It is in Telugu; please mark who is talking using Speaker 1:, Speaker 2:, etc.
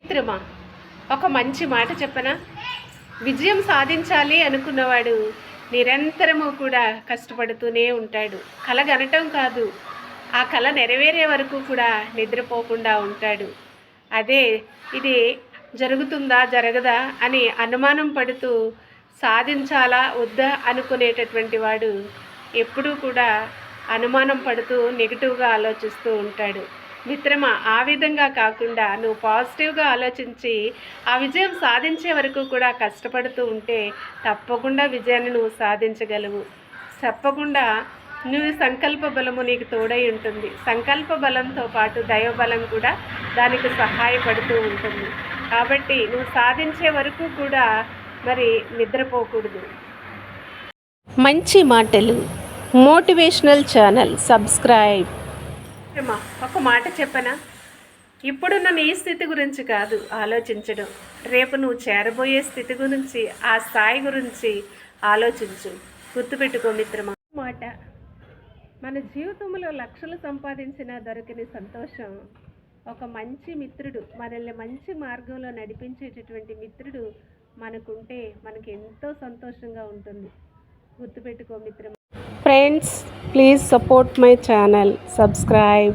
Speaker 1: మిత్రమా, ఒక మంచి మాట చెప్పనా? విజయం సాధించాలి అనుకున్నవాడు నిరంతరము కూడా కష్టపడుతూనే ఉంటాడు. కల గనటం కాదు, ఆ కల నెరవేరే వరకు కూడా నిద్రపోకుండా ఉంటాడు. అదే ఇది జరుగుతుందా జరగదా అని అనుమానం పడుతూ సాధించాలా వద్దా అనుకునేటటువంటి వాడు ఎప్పుడూ కూడా అనుమానం పడుతూ నెగిటివ్గా ఆలోచిస్తూ ఉంటాడు. మిత్రమా, ఆ విధంగా కాకుండా నువ్వు పాజిటివ్గా ఆలోచించి ఆ విజయం సాధించే వరకు కూడా కష్టపడుతూ ఉంటే తప్పకుండా విజయాన్ని నువ్వు సాధించగలవు. తప్పకుండా నువ్వు సంకల్ప బలము నీకు తోడై ఉంటుంది. సంకల్ప బలంతో పాటు దైవబలం కూడా దానికి సహాయపడుతూ ఉంటుంది. కాబట్టి నువ్వు సాధించే వరకు కూడా మరి నిద్రపోకూడదు. మంచి మాటలు మోటివేషనల్ ఛానల్ సబ్స్క్రైబ్. ఒక మాట చెప్పనా? ఇప్పుడున్న నీ స్థితి గురించి కాదు ఆలోచించడం, రేపు నువ్వు చేరబోయే స్థితి గురించి, ఆ స్థాయి గురించి ఆలోచించు. గుర్తుపెట్టుకో మిత్రమా. మాట, మన జీవితంలో లక్షలు సంపాదించినా దొరకని సంతోషం ఒక మంచి మిత్రుడు, మనల్ని మంచి మార్గంలో నడిపించేటటువంటి మిత్రుడు మనకుంటే మనకి ఎంతో సంతోషంగా ఉంటుంది. గుర్తుపెట్టుకో మిత్రమా. Friends, please support my channel, subscribe.